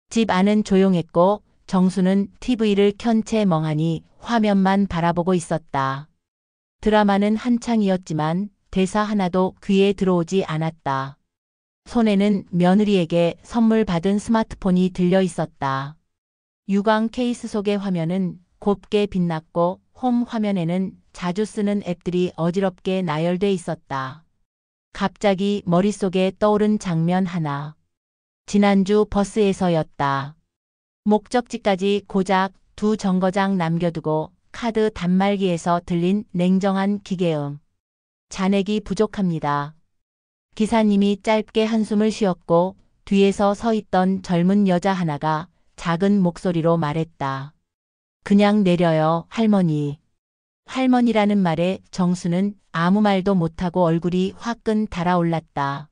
집 안은 조용했고 정수는 TV를 켠 채 멍하니 화면만 바라보고 있었다. 드라마는 한창이었지만 대사 하나도 귀에 들어오지 않았다. 손에는 며느리에게 선물 받은 스마트폰이 들려 있었다. 유광 케이스 속의 화면은 곱게 빛났고 홈 화면에는 자주 쓰는 앱들이 어지럽게 나열돼 있었다. 갑자기 머릿속에 떠오른 장면 하나. 지난주 버스에서였다. 목적지까지 고작 2정거장 남겨두고 카드 단말기에서 들린 냉정한 기계음. 잔액이 부족합니다. 기사님이 짧게 한숨을 쉬었고 뒤에서 서 있던 젊은 여자 하나가 작은 목소리로 말했다. 그냥 내려요, 할머니. 할머니라는 말에 정수는 아무 말도 못하고 얼굴이 화끈 달아올랐다.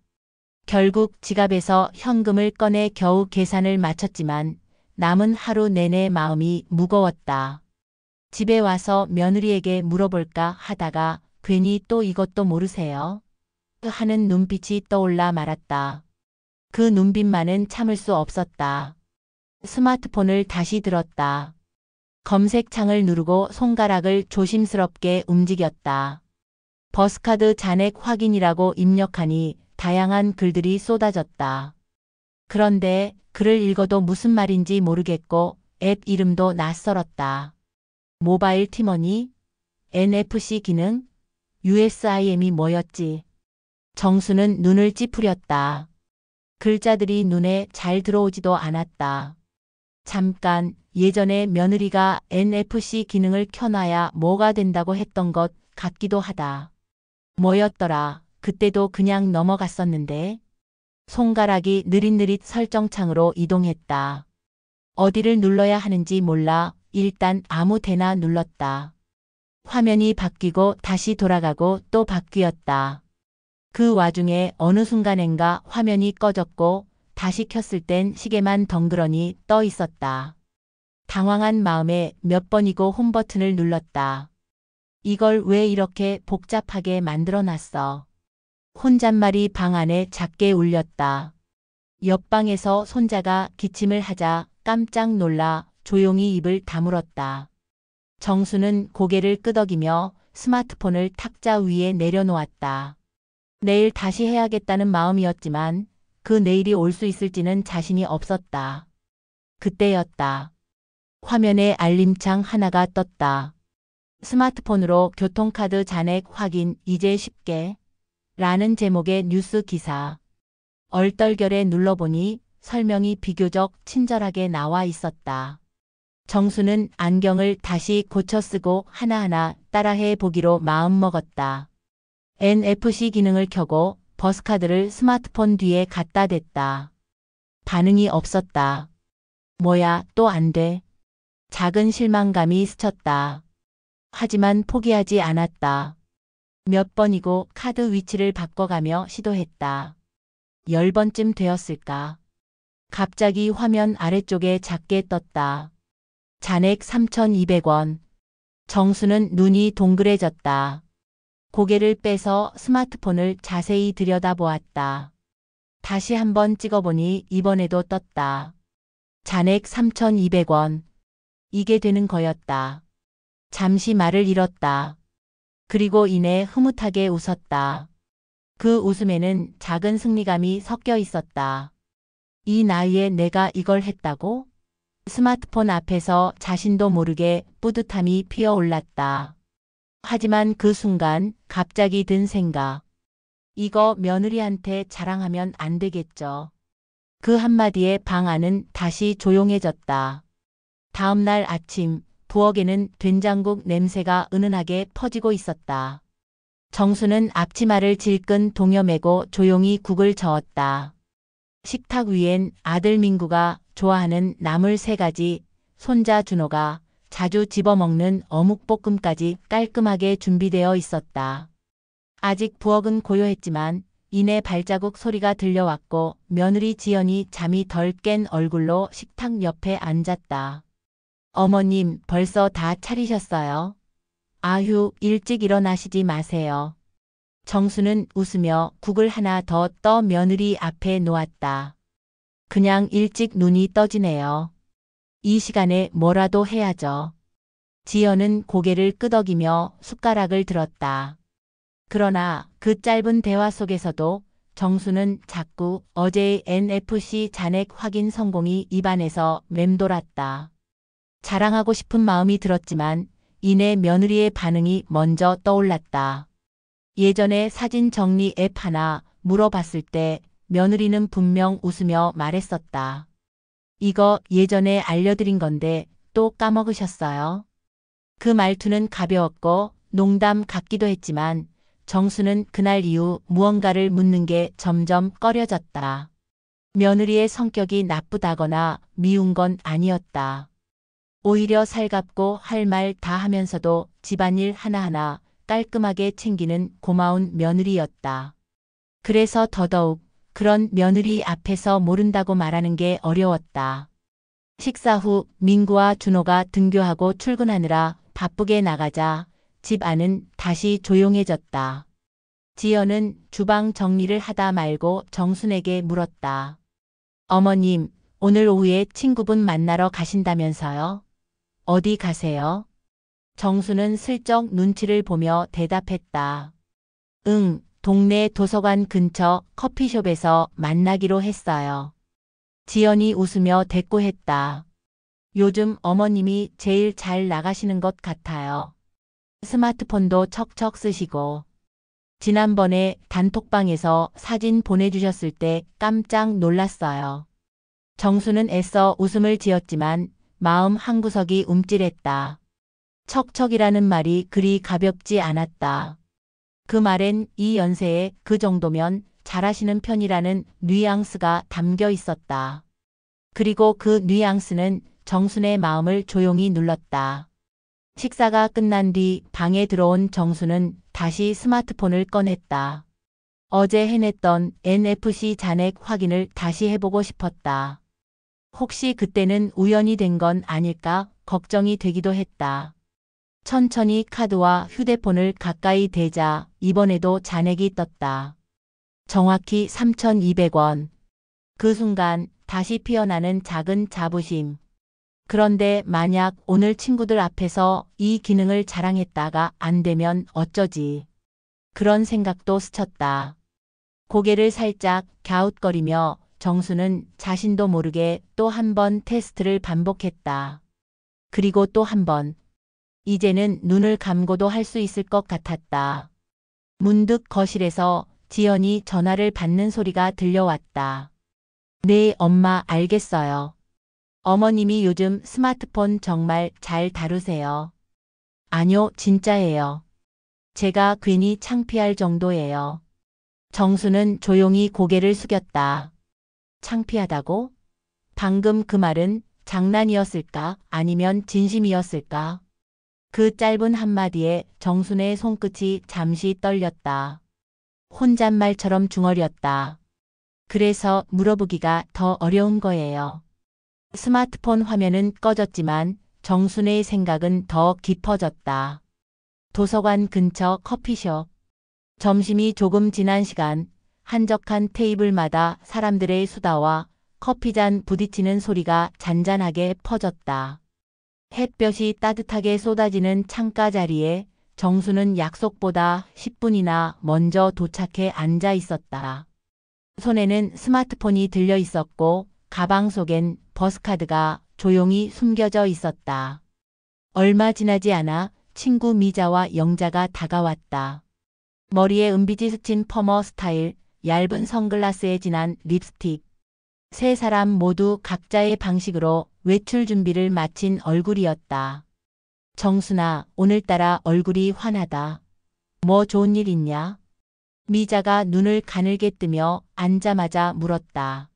결국 지갑에서 현금을 꺼내 겨우 계산을 마쳤지만 남은 하루 내내 마음이 무거웠다. 집에 와서 며느리에게 물어볼까 하다가 괜히 또 이것도 모르세요? 하는 눈빛이 떠올라 말았다. 그 눈빛만은 참을 수 없었다. 스마트폰을 다시 들었다. 검색창을 누르고 손가락을 조심스럽게 움직였다. 버스카드 잔액 확인이라고 입력하니 다양한 글들이 쏟아졌다. 그런데 글을 읽어도 무슨 말인지 모르겠고 앱 이름도 낯설었다. 모바일 티머니, NFC 기능, USIM이 뭐였지? 정수는 눈을 찌푸렸다. 글자들이 눈에 잘 들어오지도 않았다. 잠깐 예전에 며느리가 NFC 기능을 켜놔야 뭐가 된다고 했던 것 같기도 하다. 뭐였더라? 그때도 그냥 넘어갔었는데. 손가락이 느릿느릿 설정창으로 이동했다. 어디를 눌러야 하는지 몰라 일단 아무 데나 눌렀다. 화면이 바뀌고 다시 돌아가고 또 바뀌었다. 그 와중에 어느 순간엔가 화면이 꺼졌고 다시 켰을 땐 시계만 덩그러니 떠 있었다. 당황한 마음에 몇 번이고 홈 버튼을 눌렀다. 이걸 왜 이렇게 복잡하게 만들어놨어? 혼잣말이 방 안에 작게 울렸다. 옆방에서 손자가 기침을 하자 깜짝 놀라 조용히 입을 다물었다. 정수는 고개를 끄덕이며 스마트폰을 탁자 위에 내려놓았다. 내일 다시 해야겠다는 마음이었지만 그 내일이 올 수 있을지는 자신이 없었다. 그때였다. 화면에 알림창 하나가 떴다. 스마트폰으로 교통카드 잔액 확인 이제 쉽게 라는 제목의 뉴스 기사. 얼떨결에 눌러보니 설명이 비교적 친절하게 나와 있었다. 정수는 안경을 다시 고쳐 쓰고 하나하나 따라해 보기로 마음먹었다. NFC 기능을 켜고 버스카드를 스마트폰 뒤에 갖다 댔다. 반응이 없었다. 뭐야, 또 안 돼. 작은 실망감이 스쳤다. 하지만 포기하지 않았다. 몇 번이고 카드 위치를 바꿔가며 시도했다. 10번쯤 되었을까. 갑자기 화면 아래쪽에 작게 떴다. 잔액 3,200원. 정수는 눈이 동그래졌다. 고개를 빼서 스마트폰을 자세히 들여다보았다. 다시 한번 찍어보니 이번에도 떴다. 잔액 3,200원. 이게 되는 거였다. 잠시 말을 잃었다. 그리고 이내 흐뭇하게 웃었다. 그 웃음에는 작은 승리감이 섞여 있었다. 이 나이에 내가 이걸 했다고? 스마트폰 앞에서 자신도 모르게 뿌듯함이 피어올랐다. 하지만 그 순간 갑자기 든 생각. 이거 며느리한테 자랑하면 안 되겠죠. 그 한마디에 방 안은 다시 조용해졌다. 다음 날 아침 부엌에는 된장국 냄새가 은은하게 퍼지고 있었다. 정수는 앞치마를 질끈 동여매고 조용히 국을 저었다. 식탁 위엔 아들 민구가 좋아하는 나물 3가지, 손자 준호가 자주 집어먹는 어묵볶음까지 깔끔하게 준비되어 있었다. 아직 부엌은 고요했지만 이내 발자국 소리가 들려왔고 며느리 지연이 잠이 덜 깬 얼굴로 식탁 옆에 앉았다. 어머님, 벌써 다 차리셨어요? 아휴, 일찍 일어나시지 마세요. 정수는 웃으며 국을 하나 더 떠 며느리 앞에 놓았다. 그냥 일찍 눈이 떠지네요. 이 시간에 뭐라도 해야죠. 지연은 고개를 끄덕이며 숟가락을 들었다. 그러나 그 짧은 대화 속에서도 정수는 자꾸 어제의 NFC 잔액 확인 성공이 입안에서 맴돌았다. 자랑하고 싶은 마음이 들었지만 이내 며느리의 반응이 먼저 떠올랐다. 예전에 사진 정리 앱 하나 물어봤을 때 며느리는 분명 웃으며 말했었다. 이거 예전에 알려드린 건데 또 까먹으셨어요? 그 말투는 가벼웠고 농담 같기도 했지만 정수는 그날 이후 무언가를 묻는 게 점점 꺼려졌다. 며느리의 성격이 나쁘다거나 미운 건 아니었다. 오히려 살갑고 할 말 다 하면서도 집안일 하나하나 깔끔하게 챙기는 고마운 며느리였다. 그래서 더더욱 그런 며느리 앞에서 모른다고 말하는 게 어려웠다. 식사 후 민구와 준호가 등교하고 출근하느라 바쁘게 나가자 집 안은 다시 조용해졌다. 지연은 주방 정리를 하다 말고 정순에게 물었다. 어머님, 오늘 오후에 친구분 만나러 가신다면서요? 어디 가세요? 정수는 슬쩍 눈치를 보며 대답했다. 응, 동네 도서관 근처 커피숍에서 만나기로 했어요. 지연이 웃으며 대꾸했다. 요즘 어머님이 제일 잘 나가시는 것 같아요. 스마트폰도 척척 쓰시고. 지난번에 단톡방에서 사진 보내주셨을 때 깜짝 놀랐어요. 정수는 애써 웃음을 지었지만 마음 한구석이 움찔했다. 척척이라는 말이 그리 가볍지 않았다. 그 말엔 이 연세에 그 정도면 잘하시는 편이라는 뉘앙스가 담겨 있었다. 그리고 그 뉘앙스는 정순의 마음을 조용히 눌렀다. 식사가 끝난 뒤 방에 들어온 정수는 다시 스마트폰을 꺼냈다. 어제 해냈던 NFC 잔액 확인을 다시 해보고 싶었다. 혹시 그때는 우연이 된 건 아닐까 걱정이 되기도 했다. 천천히 카드와 휴대폰을 가까이 대자 이번에도 잔액이 떴다. 정확히 3,200원. 그 순간 다시 피어나는 작은 자부심. 그런데 만약 오늘 친구들 앞에서 이 기능을 자랑했다가 안 되면 어쩌지? 그런 생각도 스쳤다. 고개를 살짝 갸웃거리며 정수는 자신도 모르게 또 한 번 테스트를 반복했다. 그리고 또 한 번. 이제는 눈을 감고도 할 수 있을 것 같았다. 문득 거실에서 지연이 전화를 받는 소리가 들려왔다. 네, 엄마 알겠어요. 어머님이 요즘 스마트폰 정말 잘 다루세요. 아니요, 진짜예요. 제가 괜히 창피할 정도예요. 정수는 조용히 고개를 숙였다. 창피하다고? 방금 그 말은 장난이었을까? 아니면 진심이었을까? 그 짧은 한마디에 정순의 손끝이 잠시 떨렸다. 혼잣말처럼 중얼였다. 그래서 물어보기가 더 어려운 거예요. 스마트폰 화면은 꺼졌지만 정순의 생각은 더 깊어졌다. 도서관 근처 커피숍. 점심이 조금 지난 시간, 한적한 테이블마다 사람들의 수다와 커피잔 부딪히는 소리가 잔잔하게 퍼졌다. 햇볕이 따뜻하게 쏟아지는 창가 자리에 정수는 약속보다 10분이나 먼저 도착해 앉아 있었다. 손에는 스마트폰이 들려 있었고 가방 속엔 버스카드가 조용히 숨겨져 있었다. 얼마 지나지 않아 친구 미자와 영자가 다가왔다. 머리에 은빛이 스친 퍼머 스타일, 얇은 선글라스에 진한 립스틱. 세 사람 모두 각자의 방식으로 외출 준비를 마친 얼굴이었다. 정순아, 오늘따라 얼굴이 환하다. 뭐 좋은 일 있냐? 미자가 눈을 가늘게 뜨며 앉자마자 물었다.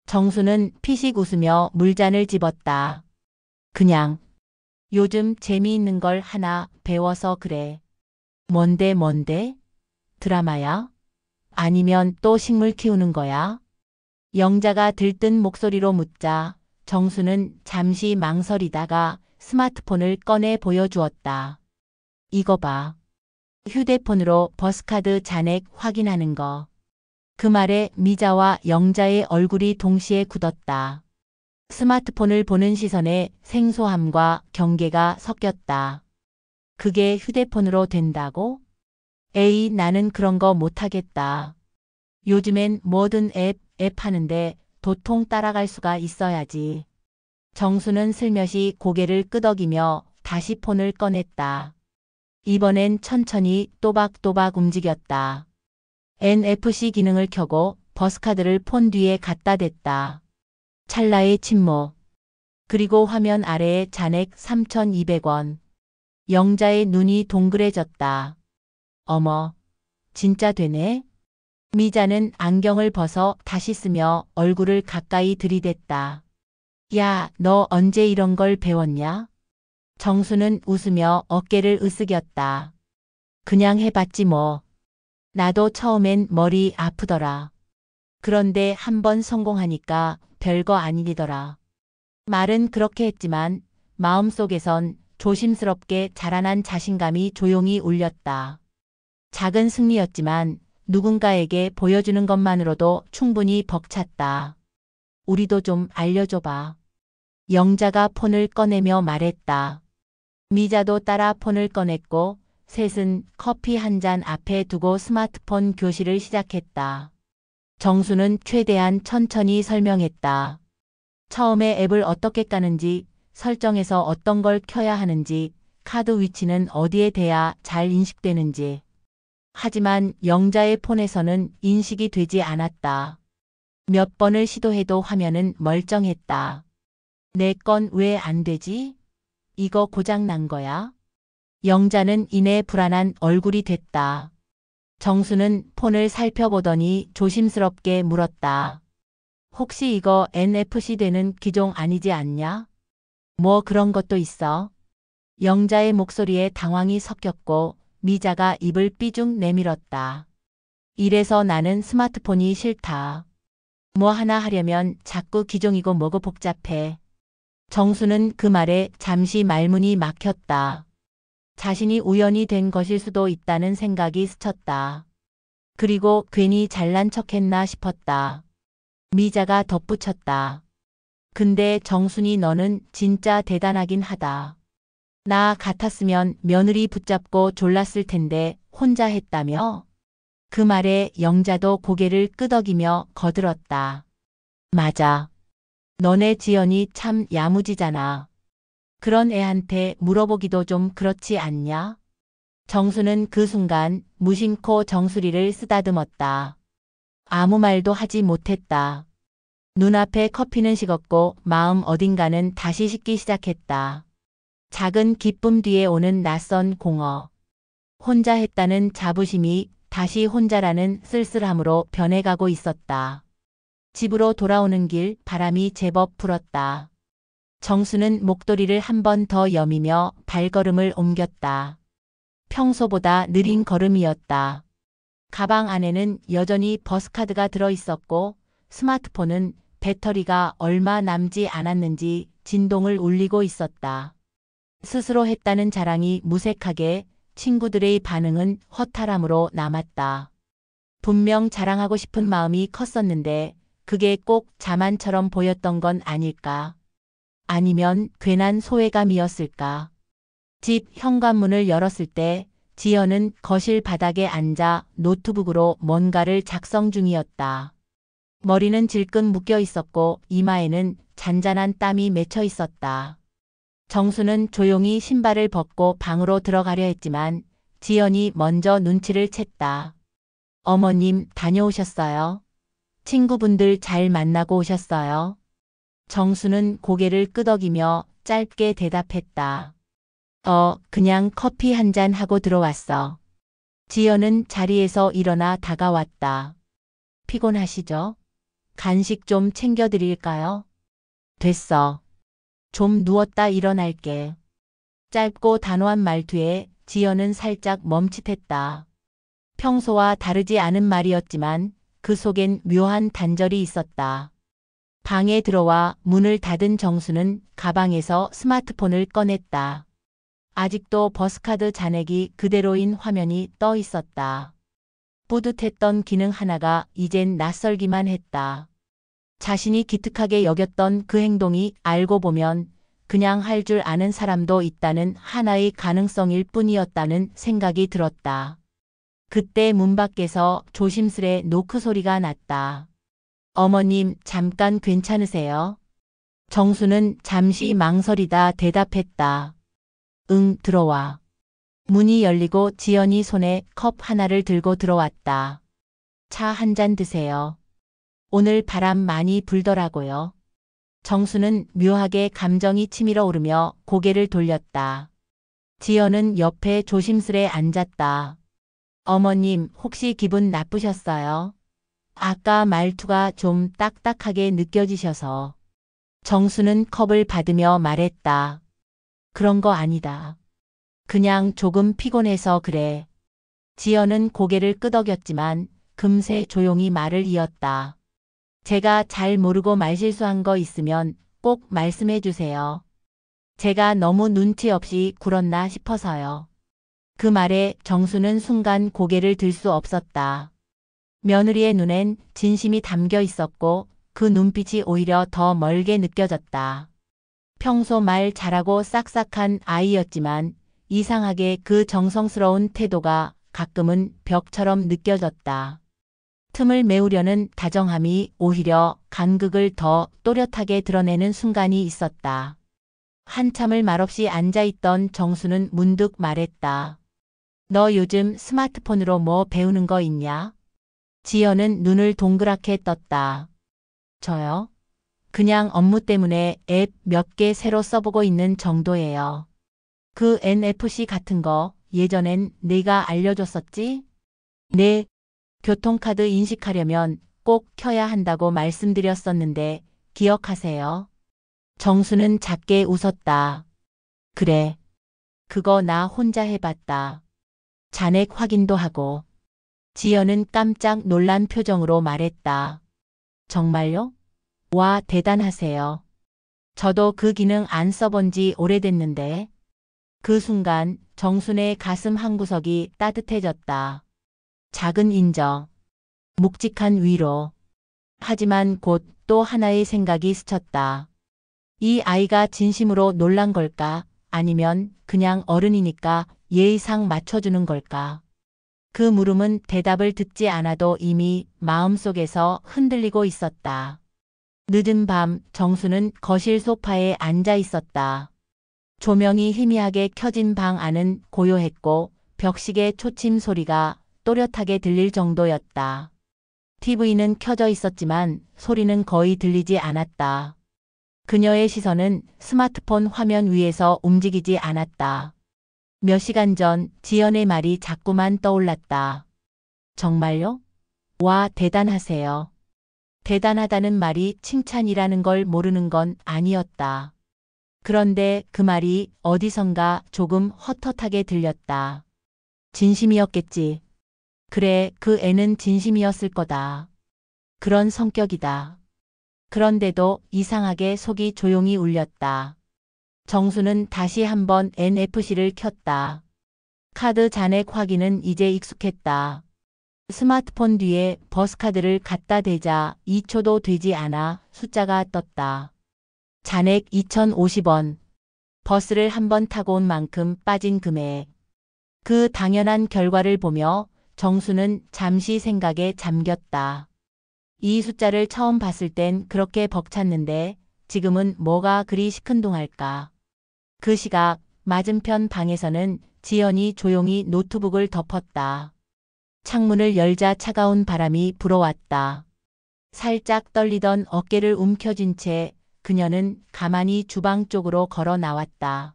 정수는 피식 웃으며 물잔을 집었다. 그냥 요즘 재미있는 걸 하나 배워서 그래. 뭔데? 드라마야? 아니면 또 식물 키우는 거야? 영자가 들뜬 목소리로 묻자 정수는 잠시 망설이다가 스마트폰을 꺼내 보여주었다. 이거 봐. 휴대폰으로 버스카드 잔액 확인하는 거. 그 말에 미자와 영자의 얼굴이 동시에 굳었다. 스마트폰을 보는 시선에 생소함과 경계가 섞였다. 그게 휴대폰으로 된다고? 에이, 나는 그런 거 못하겠다. 요즘엔 뭐든 앱 하는데 도통 따라갈 수가 있어야지. 정수는 슬며시 고개를 끄덕이며 다시 폰을 꺼냈다. 이번엔 천천히 또박또박 움직였다. NFC 기능을 켜고 버스카드를 폰 뒤에 갖다 댔다. 찰나의 침묵. 그리고 화면 아래에 잔액 3,200원. 영자의 눈이 동그래졌다. 어머, 진짜 되네? 미자는 안경을 벗어 다시 쓰며 얼굴을 가까이 들이댔다. 야, 너 언제 이런 걸 배웠냐? 정수는 웃으며 어깨를 으쓱였다. 그냥 해봤지 뭐. 나도 처음엔 머리 아프더라. 그런데 한번 성공하니까 별거 아니더라. 말은 그렇게 했지만 마음속에선 조심스럽게 자라난 자신감이 조용히 울렸다. 작은 승리였지만 누군가에게 보여주는 것만으로도 충분히 벅찼다. 우리도 좀 알려줘봐. 영자가 폰을 꺼내며 말했다. 미자도 따라 폰을 꺼냈고 셋은 커피 한 잔 앞에 두고 스마트폰 교실을 시작했다. 정수는 최대한 천천히 설명했다. 처음에 앱을 어떻게 까는지, 설정에서 어떤 걸 켜야 하는지, 카드 위치는 어디에 대야 잘 인식되는지. 하지만 영자의 폰에서는 인식이 되지 않았다. 몇 번을 시도해도 화면은 멀쩡했다. 내 건 왜 안 되지? 이거 고장 난 거야? 영자는 이내 불안한 얼굴이 됐다. 정수는 폰을 살펴보더니 조심스럽게 물었다. 혹시 이거 NFC 되는 기종 아니지 않냐? 뭐 그런 것도 있어? 영자의 목소리에 당황이 섞였고 미자가 입을 삐죽 내밀었다. 이래서 나는 스마트폰이 싫다. 뭐 하나 하려면 자꾸 기종이고 뭐고 복잡해. 정수는 그 말에 잠시 말문이 막혔다. 자신이 우연히 된 것일 수도 있다는 생각이 스쳤다. 그리고 괜히 잘난 척했나 싶었다. 미자가 덧붙였다. 근데 정순이 너는 진짜 대단하긴 하다. 나 같았으면 며느리 붙잡고 졸랐을 텐데 혼자 했다며? 그 말에 영자도 고개를 끄덕이며 거들었다. 맞아. 너네 지연이 참 야무지잖아. 그런 애한테 물어보기도 좀 그렇지 않냐? 정수는 그 순간 무심코 정수리를 쓰다듬었다. 아무 말도 하지 못했다. 눈앞에 커피는 식었고 마음 어딘가는 다시 식기 시작했다. 작은 기쁨 뒤에 오는 낯선 공허. 혼자 했다는 자부심이 다시 혼자라는 쓸쓸함으로 변해가고 있었다. 집으로 돌아오는 길 바람이 제법 불었다. 정수는 목도리를 한 번 더 여미며 발걸음을 옮겼다. 평소보다 느린 걸음이었다. 가방 안에는 여전히 버스카드가 들어있었고 스마트폰은 배터리가 얼마 남지 않았는지 진동을 울리고 있었다. 스스로 했다는 자랑이 무색하게, 친구들의 반응은 허탈함으로 남았다. 분명 자랑하고 싶은 마음이 컸었는데 그게 꼭 자만처럼 보였던 건 아닐까? 아니면 괜한 소외감이었을까? 집 현관문을 열었을 때 지연은 거실 바닥에 앉아 노트북으로 뭔가를 작성 중이었다. 머리는 질끈 묶여 있었고 이마에는 잔잔한 땀이 맺혀 있었다. 정수는 조용히 신발을 벗고 방으로 들어가려 했지만 지연이 먼저 눈치를 챘다. 어머님 다녀오셨어요? 친구분들 잘 만나고 오셨어요? 정수는 고개를 끄덕이며 짧게 대답했다. 그냥 커피 한 잔 하고 들어왔어. 지연은 자리에서 일어나 다가왔다. 피곤하시죠? 간식 좀 챙겨드릴까요? 됐어. 좀 누웠다 일어날게. 짧고 단호한 말투에 지연은 살짝 멈칫했다. 평소와 다르지 않은 말이었지만 그 속엔 묘한 단절이 있었다. 방에 들어와 문을 닫은 정수는 가방에서 스마트폰을 꺼냈다. 아직도 버스카드 잔액이 그대로인 화면이 떠 있었다. 뿌듯했던 기능 하나가 이젠 낯설기만 했다. 자신이 기특하게 여겼던 그 행동이 알고 보면 그냥 할 줄 아는 사람도 있다는 하나의 가능성일 뿐이었다는 생각이 들었다. 그때 문 밖에서 조심스레 노크 소리가 났다. 어머님, 잠깐 괜찮으세요? 정수는 잠시 망설이다 대답했다. 응, 들어와. 문이 열리고 지연이 손에 컵 하나를 들고 들어왔다. 차 한 잔 드세요. 오늘 바람 많이 불더라고요. 정수는 묘하게 감정이 치밀어 오르며 고개를 돌렸다. 지연은 옆에 조심스레 앉았다. 어머님, 혹시 기분 나쁘셨어요? 아까 말투가 좀 딱딱하게 느껴지셔서. 정수는 컵을 받으며 말했다. 그런 거 아니다. 그냥 조금 피곤해서 그래. 지연은 고개를 끄덕였지만 금세 조용히 말을 이었다. 제가 잘 모르고 말실수한 거 있으면 꼭 말씀해 주세요. 제가 너무 눈치 없이 굴었나 싶어서요. 그 말에 정수는 순간 고개를 들 수 없었다. 며느리의 눈엔 진심이 담겨 있었고 그 눈빛이 오히려 더 멀게 느껴졌다. 평소 말 잘하고 싹싹한 아이였지만 이상하게 그 정성스러운 태도가 가끔은 벽처럼 느껴졌다. 틈을 메우려는 다정함이 오히려 간극을 더 또렷하게 드러내는 순간이 있었다. 한참을 말없이 앉아있던 정수는 문득 말했다. 너 요즘 스마트폰으로 뭐 배우는 거 있냐? 지연은 눈을 동그랗게 떴다. 저요? 그냥 업무 때문에 앱 몇 개 새로 써보고 있는 정도예요. 그 NFC 같은 거 예전엔 내가 알려줬었지? 네. 교통카드 인식하려면 꼭 켜야 한다고 말씀드렸었는데 기억하세요? 정수는 작게 웃었다. 그래. 그거 나 혼자 해봤다. 잔액 확인도 하고. 지연은 깜짝 놀란 표정으로 말했다. 정말요? 와, 대단하세요. 저도 그 기능 안 써본 지 오래됐는데. 그 순간 정순의 가슴 한구석이 따뜻해졌다. 작은 인정, 묵직한 위로. 하지만 곧 또 하나의 생각이 스쳤다. 이 아이가 진심으로 놀란 걸까? 아니면 그냥 어른이니까 예의상 맞춰주는 걸까? 그 물음은 대답을 듣지 않아도 이미 마음속에서 흔들리고 있었다. 늦은 밤 정수는 거실 소파에 앉아 있었다. 조명이 희미하게 켜진 방 안은 고요했고 벽시계 초침 소리가 또렷하게 들릴 정도였다. TV는 켜져 있었지만 소리는 거의 들리지 않았다. 그녀의 시선은 스마트폰 화면 위에서 움직이지 않았다. 몇 시간 전 지연의 말이 자꾸만 떠올랐다. 정말요? 와, 대단하세요. 대단하다는 말이 칭찬이라는 걸 모르는 건 아니었다. 그런데 그 말이 어디선가 조금 헛헛하게 들렸다. 진심이었겠지. 그래, 그 애는 진심이었을 거다. 그런 성격이다. 그런데도 이상하게 속이 조용히 울렸다. 정수는 다시 한번 NFC를 켰다. 카드 잔액 확인은 이제 익숙했다. 스마트폰 뒤에 버스카드를 갖다 대자 2초도 되지 않아 숫자가 떴다. 잔액 2,050원. 버스를 한번 타고 온 만큼 빠진 금액. 그 당연한 결과를 보며 정수는 잠시 생각에 잠겼다. 이 숫자를 처음 봤을 땐 그렇게 벅찼는데 지금은 뭐가 그리 시큰둥할까. 그 시각 맞은편 방에서는 지연이 조용히 노트북을 덮었다. 창문을 열자 차가운 바람이 불어왔다. 살짝 떨리던 어깨를 움켜쥔 채 그녀는 가만히 주방 쪽으로 걸어 나왔다.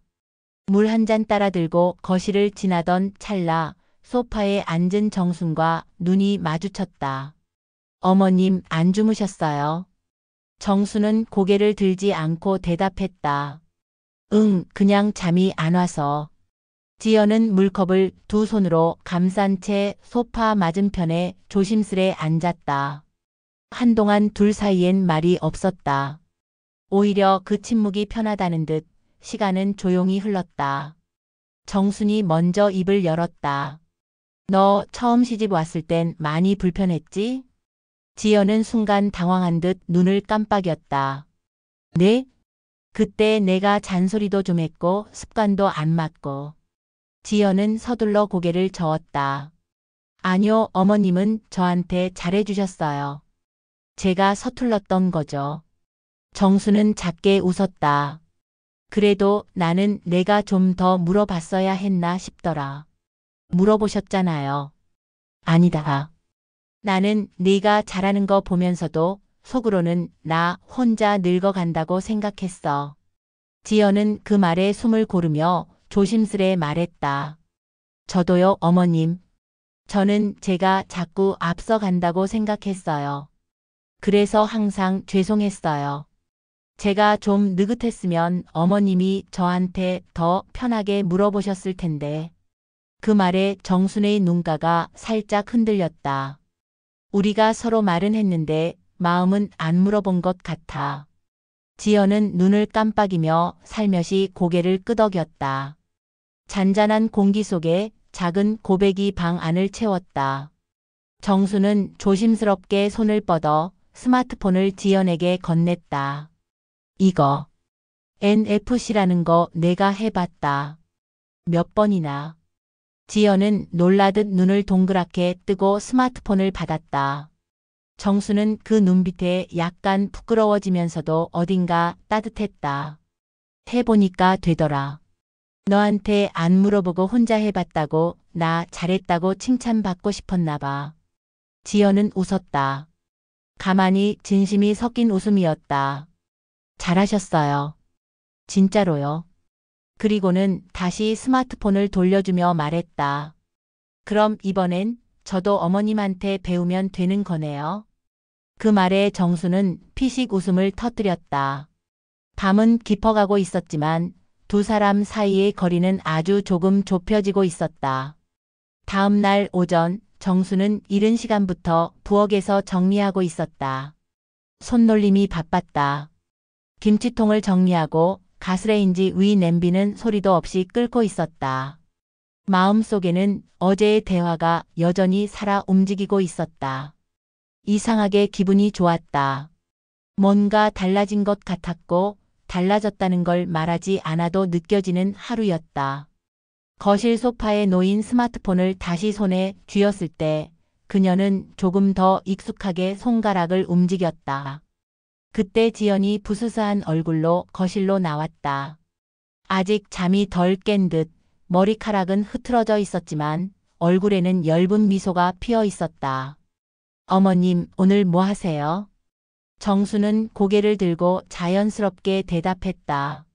물 한 잔 따라 들고 거실을 지나던 찰나 소파에 앉은 정순과 눈이 마주쳤다. 어머님, 안 주무셨어요? 정수는 고개를 들지 않고 대답했다. 응, 그냥 잠이 안 와서. 지연은 물컵을 두 손으로 감싼 채 소파 맞은편에 조심스레 앉았다. 한동안 둘 사이엔 말이 없었다. 오히려 그 침묵이 편하다는 듯 시간은 조용히 흘렀다. 정순이 먼저 입을 열었다. 너 처음 시집 왔을 땐 많이 불편했지? 지연은 순간 당황한 듯 눈을 깜빡였다. 네? 그때 내가 잔소리도 좀 했고 습관도 안 맞고. 지연은 서둘러 고개를 저었다. 아니요, 어머님은 저한테 잘해주셨어요. 제가 서툴렀던 거죠. 정수는 작게 웃었다. 그래도 나는 내가 좀 더 물어봤어야 했나 싶더라. 물어보셨잖아요. 아니다. 나는 네가 잘하는 거 보면서도 속으로는 나 혼자 늙어간다고 생각했어. 지연은 그 말에 숨을 고르며 조심스레 말했다. 저도요, 어머님. 저는 제가 자꾸 앞서간다고 생각했어요. 그래서 항상 죄송했어요. 제가 좀 느긋했으면 어머님이 저한테 더 편하게 물어보셨을 텐데. 그 말에 정순의 눈가가 살짝 흔들렸다. 우리가 서로 말은 했는데 마음은 안 물어본 것 같아. 지연은 눈을 깜빡이며 살며시 고개를 끄덕였다. 잔잔한 공기 속에 작은 고백이 방 안을 채웠다. 정수는 조심스럽게 손을 뻗어 스마트폰을 지연에게 건넸다. 이거 NFC라는 거 내가 해봤다. 몇 번이나. 지연은 놀라듯 눈을 동그랗게 뜨고 스마트폰을 받았다. 정수는 그 눈빛에 약간 부끄러워지면서도 어딘가 따뜻했다. 해보니까 되더라. 너한테 안 물어보고 혼자 해봤다고 나 잘했다고 칭찬받고 싶었나 봐. 지연은 웃었다. 가만히 진심이 섞인 웃음이었다. 잘하셨어요. 진짜로요. 그리고는 다시 스마트폰을 돌려주며 말했다. 그럼 이번엔 저도 어머님한테 배우면 되는 거네요. 그 말에 정수는 피식 웃음을 터뜨렸다. 밤은 깊어가고 있었지만 두 사람 사이의 거리는 아주 조금 좁혀지고 있었다. 다음 날 오전 정수는 이른 시간부터 부엌에서 정리하고 있었다. 손놀림이 바빴다. 김치통을 정리하고 가스레인지 위 냄비는 소리도 없이 끓고 있었다. 마음속에는 어제의 대화가 여전히 살아 움직이고 있었다. 이상하게 기분이 좋았다. 뭔가 달라진 것 같았고 달라졌다는 걸 말하지 않아도 느껴지는 하루였다. 거실 소파에 놓인 스마트폰을 다시 손에 쥐었을 때 그녀는 조금 더 익숙하게 손가락을 움직였다. 그때 지연이 부스스한 얼굴로 거실로 나왔다. 아직 잠이 덜 깬 듯 머리카락은 흐트러져 있었지만 얼굴에는 엷은 미소가 피어 있었다. 어머님, 오늘 뭐 하세요? 정수는 고개를 들고 자연스럽게 대답했다.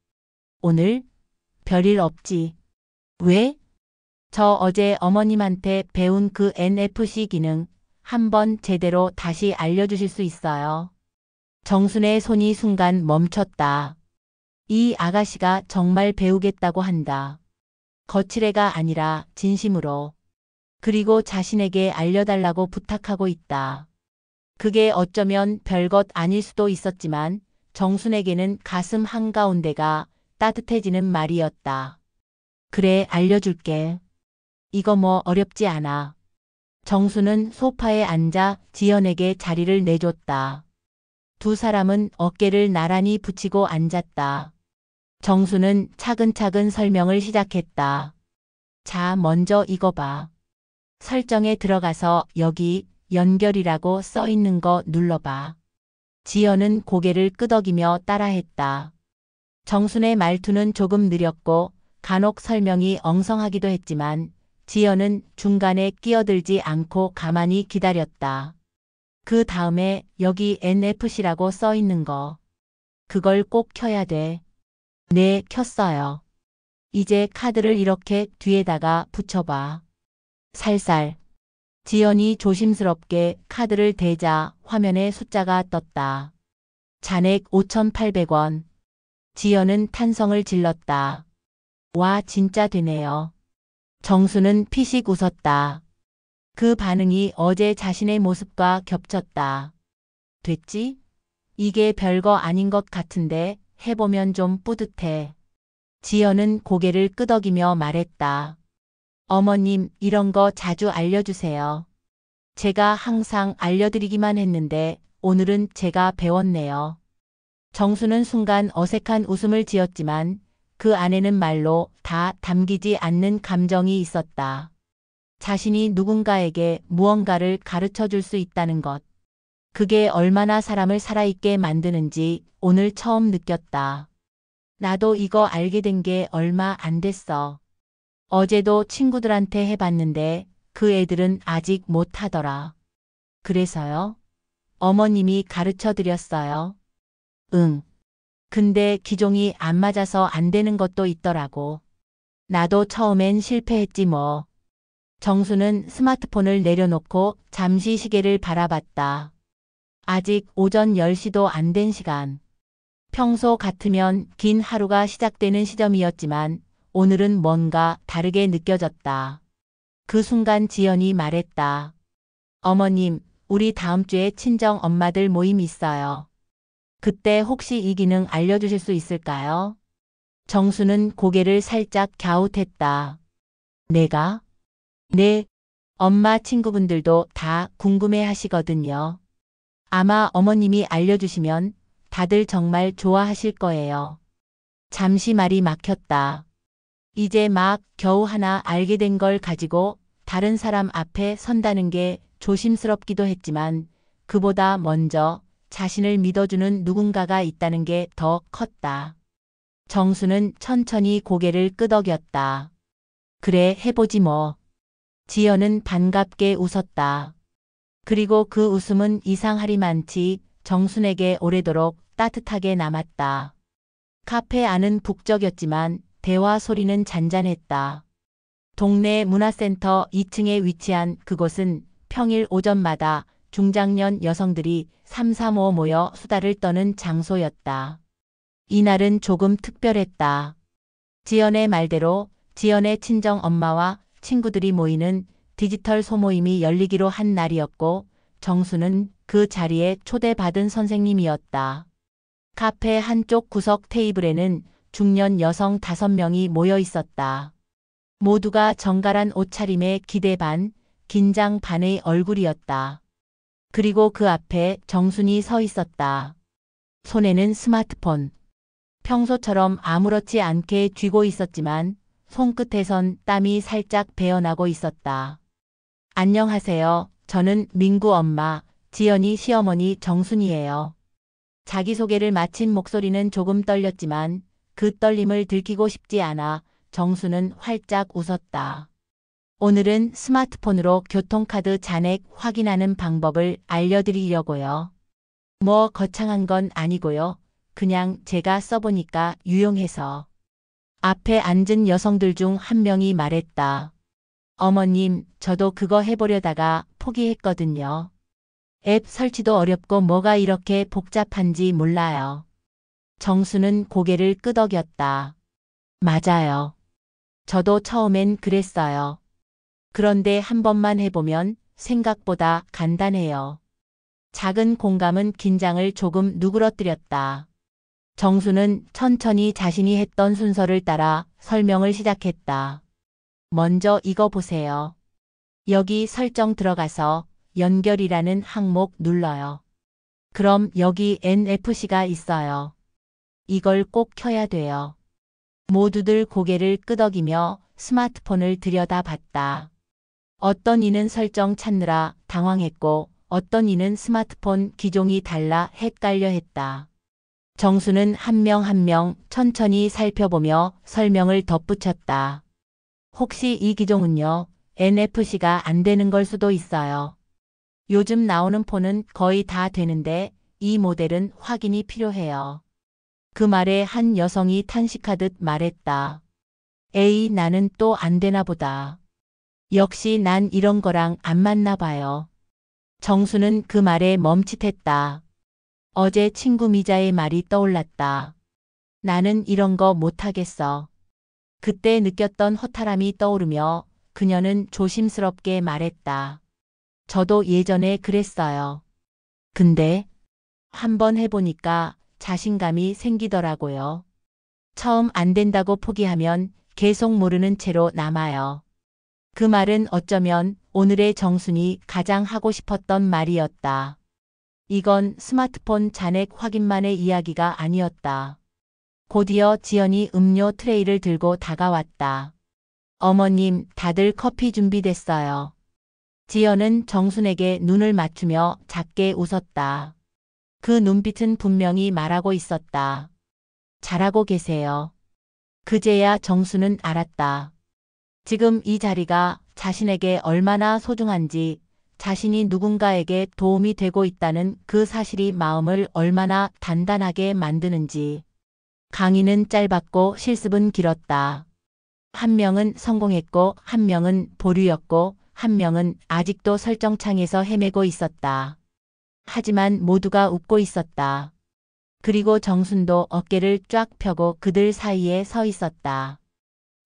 오늘? 별일 없지. 왜? 저 어제 어머님한테 배운 그 NFC 기능 한번 제대로 다시 알려주실 수 있어요? 정순의 손이 순간 멈췄다. 이 아가씨가 정말 배우겠다고 한다. 거칠애가 아니라 진심으로. 그리고 자신에게 알려달라고 부탁하고 있다. 그게 어쩌면 별것 아닐 수도 있었지만 정순에게는 가슴 한가운데가 따뜻해지는 말이었다. 그래, 알려줄게. 이거 뭐 어렵지 않아. 정수는 소파에 앉아 지연에게 자리를 내줬다. 두 사람은 어깨를 나란히 붙이고 앉았다. 정수는 차근차근 설명을 시작했다. 자, 먼저 이거 봐. 설정에 들어가서 여기 연결이라고 써 있는 거 눌러봐. 지연은 고개를 끄덕이며 따라했다. 정순의 말투는 조금 느렸고 간혹 설명이 엉성하기도 했지만 지연은 중간에 끼어들지 않고 가만히 기다렸다. 그 다음에 여기 NFC라고 써 있는 거. 그걸 꼭 켜야 돼. 네, 켰어요. 이제 카드를 이렇게 뒤에다가 붙여봐. 살살. 지연이 조심스럽게 카드를 대자 화면에 숫자가 떴다. 잔액 5,800원. 지연은 탄성을 질렀다. 와, 진짜 되네요. 정수는 피식 웃었다. 그 반응이 어제 자신의 모습과 겹쳤다. 됐지? 이게 별거 아닌 것 같은데 해보면 좀 뿌듯해. 지연은 고개를 끄덕이며 말했다. 어머님, 이런 거 자주 알려주세요. 제가 항상 알려드리기만 했는데 오늘은 제가 배웠네요. 정수는 순간 어색한 웃음을 지었지만 그 안에는 말로 다 담기지 않는 감정이 있었다. 자신이 누군가에게 무언가를 가르쳐 줄 수 있다는 것. 그게 얼마나 사람을 살아있게 만드는지 오늘 처음 느꼈다. 나도 이거 알게 된 게 얼마 안 됐어. 어제도 친구들한테 해봤는데 그 애들은 아직 못하더라. 그래서요? 어머님이 가르쳐 드렸어요. 응. 근데 기종이 안 맞아서 안 되는 것도 있더라고. 나도 처음엔 실패했지 뭐. 정수는 스마트폰을 내려놓고 잠시 시계를 바라봤다. 아직 오전 10시도 안 된 시간. 평소 같으면 긴 하루가 시작되는 시점이었지만 오늘은 뭔가 다르게 느껴졌다. 그 순간 지연이 말했다. 어머님, 우리 다음 주에 친정 엄마들 모임 있어요. 그때 혹시 이 기능 알려주실 수 있을까요? 정수는 고개를 살짝 갸웃했다. 내가? 네, 엄마 친구분들도 다 궁금해 하시거든요. 아마 어머님이 알려주시면 다들 정말 좋아하실 거예요. 잠시 말이 막혔다. 이제 막 겨우 하나 알게 된 걸 가지고 다른 사람 앞에 선다는 게 조심스럽기도 했지만 그보다 먼저 자신을 믿어주는 누군가가 있다는 게 더 컸다. 정수는 천천히 고개를 끄덕였다. 그래, 해보지 뭐. 지연은 반갑게 웃었다. 그리고 그 웃음은 이상하리만치 정순에게 오래도록 따뜻하게 남았다. 카페 안은 북적였지만 대화 소리는 잔잔했다. 동네 문화센터 2층에 위치한 그곳은 평일 오전마다 중장년 여성들이 삼삼오오 모여 수다를 떠는 장소였다. 이날은 조금 특별했다. 지연의 말대로 지연의 친정 엄마와 친구들이 모이는 디지털 소모임이 열리기로 한 날이었고 정수는 그 자리에 초대받은 선생님이었다. 카페 한쪽 구석 테이블에는 중년 여성 5명이 모여 있었다. 모두가 정갈한 옷차림에 기대 반, 긴장 반의 얼굴이었다. 그리고 그 앞에 정순이 서 있었다. 손에는 스마트폰. 평소처럼 아무렇지 않게 쥐고 있었지만 손끝에선 땀이 살짝 배어나고 있었다. 안녕하세요. 저는 민구 엄마, 지연이 시어머니 정순이에요. 자기소개를 마친 목소리는 조금 떨렸지만 그 떨림을 들키고 싶지 않아 정수는 활짝 웃었다. 오늘은 스마트폰으로 교통카드 잔액 확인하는 방법을 알려드리려고요. 뭐 거창한 건 아니고요. 그냥 제가 써보니까 유용해서. 앞에 앉은 여성들 중 한 명이 말했다. 어머님, 저도 그거 해보려다가 포기했거든요. 앱 설치도 어렵고 뭐가 이렇게 복잡한지 몰라요. 정수는 고개를 끄덕였다. 맞아요. 저도 처음엔 그랬어요. 그런데 한 번만 해보면 생각보다 간단해요. 작은 공감은 긴장을 조금 누그러뜨렸다. 정수는 천천히 자신이 했던 순서를 따라 설명을 시작했다. 먼저 이거 보세요. 여기 설정 들어가서 연결이라는 항목 눌러요. 그럼 여기 NFC가 있어요. 이걸 꼭 켜야 돼요. 모두들 고개를 끄덕이며 스마트폰을 들여다봤다. 어떤 이는 설정 찾느라 당황했고 어떤 이는 스마트폰 기종이 달라 헷갈려 했다. 정수는 한 명 한 명 천천히 살펴보며 설명을 덧붙였다. 혹시 이 기종은요, NFC가 안 되는 걸 수도 있어요. 요즘 나오는 폰은 거의 다 되는데 이 모델은 확인이 필요해요. 그 말에 한 여성이 탄식하듯 말했다. 에이, 나는 또 안 되나 보다. 역시 난 이런 거랑 안 맞나 봐요. 정수는 그 말에 멈칫했다. 어제 친구 미자의 말이 떠올랐다. 나는 이런 거 못하겠어. 그때 느꼈던 허탈함이 떠오르며 그녀는 조심스럽게 말했다. 저도 예전에 그랬어요. 근데 한번 해보니까 자신감이 생기더라고요. 처음 안 된다고 포기하면 계속 모르는 채로 남아요. 그 말은 어쩌면 오늘의 정순이 가장 하고 싶었던 말이었다. 이건 스마트폰 잔액 확인만의 이야기가 아니었다. 곧이어 지연이 음료 트레이를 들고 다가왔다. 어머님, 다들 커피 준비됐어요. 지연은 정순에게 눈을 맞추며 작게 웃었다. 그 눈빛은 분명히 말하고 있었다. 잘하고 계세요. 그제야 정순은 알았다. 지금 이 자리가 자신에게 얼마나 소중한지, 자신이 누군가에게 도움이 되고 있다는 그 사실이 마음을 얼마나 단단하게 만드는지. 강의는 짧았고 실습은 길었다. 한 명은 성공했고 한 명은 보류였고 한 명은 아직도 설정창에서 헤매고 있었다. 하지만 모두가 웃고 있었다. 그리고 정순도 어깨를 쫙 펴고 그들 사이에 서 있었다.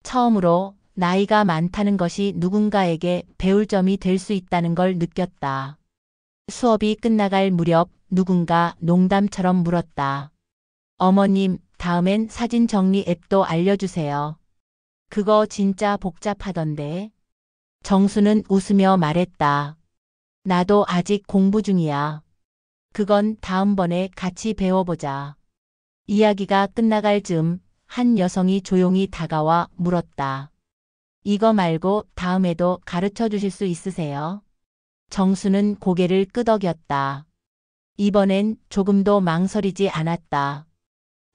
처음으로 나이가 많다는 것이 누군가에게 배울 점이 될 수 있다는 걸 느꼈다. 수업이 끝나갈 무렵 누군가 농담처럼 물었다. 어머님, 다음엔 사진 정리 앱도 알려주세요. 그거 진짜 복잡하던데. 정수는 웃으며 말했다. 나도 아직 공부 중이야. 그건 다음번에 같이 배워보자. 이야기가 끝나갈 즈음 한 여성이 조용히 다가와 물었다. 이거 말고 다음에도 가르쳐 주실 수 있으세요? 정수는 고개를 끄덕였다. 이번엔 조금도 망설이지 않았다.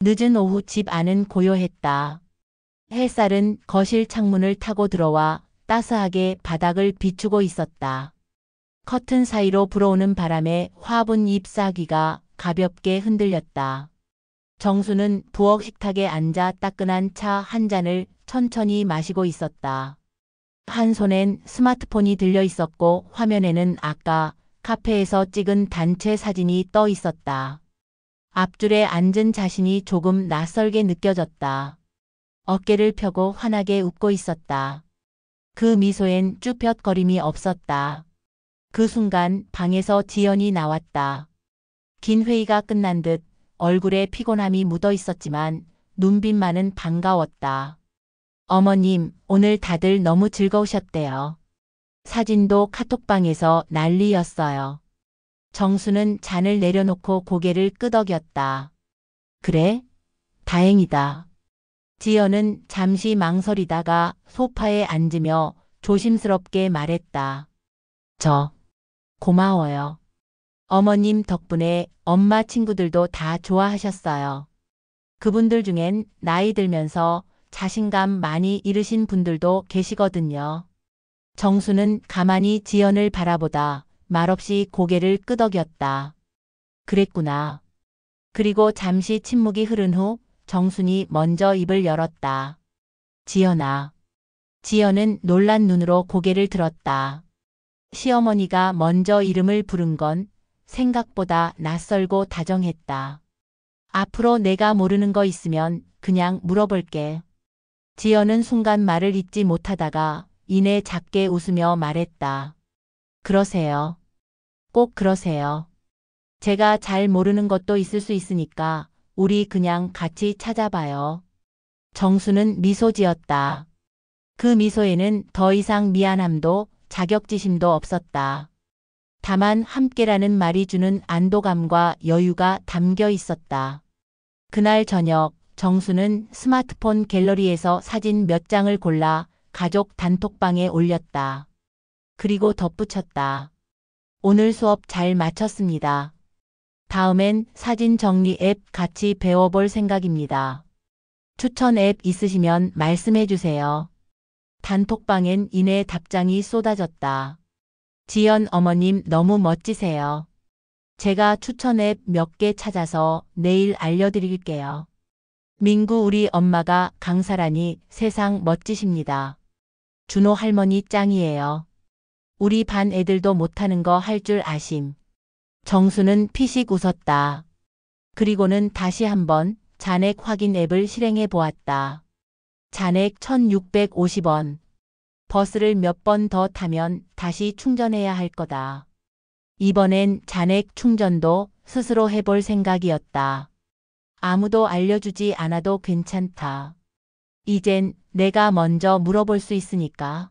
늦은 오후 집 안은 고요했다. 햇살은 거실 창문을 타고 들어와 따스하게 바닥을 비추고 있었다. 커튼 사이로 불어오는 바람에 화분 잎사귀가 가볍게 흔들렸다. 정수는 부엌 식탁에 앉아 따끈한 차 한 잔을 천천히 마시고 있었다. 한 손엔 스마트폰이 들려 있었고 화면에는 아까 카페에서 찍은 단체 사진이 떠 있었다. 앞줄에 앉은 자신이 조금 낯설게 느껴졌다. 어깨를 펴고 환하게 웃고 있었다. 그 미소엔 쭈뼛거림이 없었다. 그 순간 방에서 지연이 나왔다. 긴 회의가 끝난 듯 얼굴에 피곤함이 묻어 있었지만 눈빛만은 반가웠다. 어머님, 오늘 다들 너무 즐거우셨대요. 사진도 카톡방에서 난리였어요. 정수는 잔을 내려놓고 고개를 끄덕였다. 그래? 다행이다. 지연은 잠시 망설이다가 소파에 앉으며 조심스럽게 말했다. 고마워요. 어머님 덕분에 엄마 친구들도 다 좋아하셨어요. 그분들 중엔 나이 들면서 자신감 많이 잃으신 분들도 계시거든요. 정수는 가만히 지연을 바라보다 말없이 고개를 끄덕였다. 그랬구나. 그리고 잠시 침묵이 흐른 후 정순이 먼저 입을 열었다. 지연아. 지연은 놀란 눈으로 고개를 들었다. 시어머니가 먼저 이름을 부른 건 생각보다 낯설고 다정했다. 앞으로 내가 모르는 거 있으면 그냥 물어볼게. 지연은 순간 말을 잇지 못하다가 이내 작게 웃으며 말했다. 그러세요. 꼭 그러세요. 제가 잘 모르는 것도 있을 수 있으니까 우리 그냥 같이 찾아봐요. 정수는 미소 지었다. 그 미소에는 더 이상 미안함도 자격지심도 없었다. 다만 함께라는 말이 주는 안도감과 여유가 담겨 있었다. 그날 저녁 정수는 스마트폰 갤러리에서 사진 몇 장을 골라 가족 단톡방에 올렸다. 그리고 덧붙였다. 오늘 수업 잘 마쳤습니다. 다음엔 사진 정리 앱 같이 배워볼 생각입니다. 추천 앱 있으시면 말씀해 주세요. 단톡방엔 이내 답장이 쏟아졌다. 지연 어머님 너무 멋지세요. 제가 추천 앱 몇 개 찾아서 내일 알려드릴게요. 민구 우리 엄마가 강사라니 세상 멋지십니다. 준호 할머니 짱이에요. 우리 반 애들도 못하는 거 할 줄 아심. 정수는 피식 웃었다. 그리고는 다시 한번 잔액 확인 앱을 실행해 보았다. 잔액 1,650원. 버스를 몇 번 더 타면 다시 충전해야 할 거다. 이번엔 잔액 충전도 스스로 해볼 생각이었다. 아무도 알려주지 않아도 괜찮다. 이젠 내가 먼저 물어볼 수 있으니까.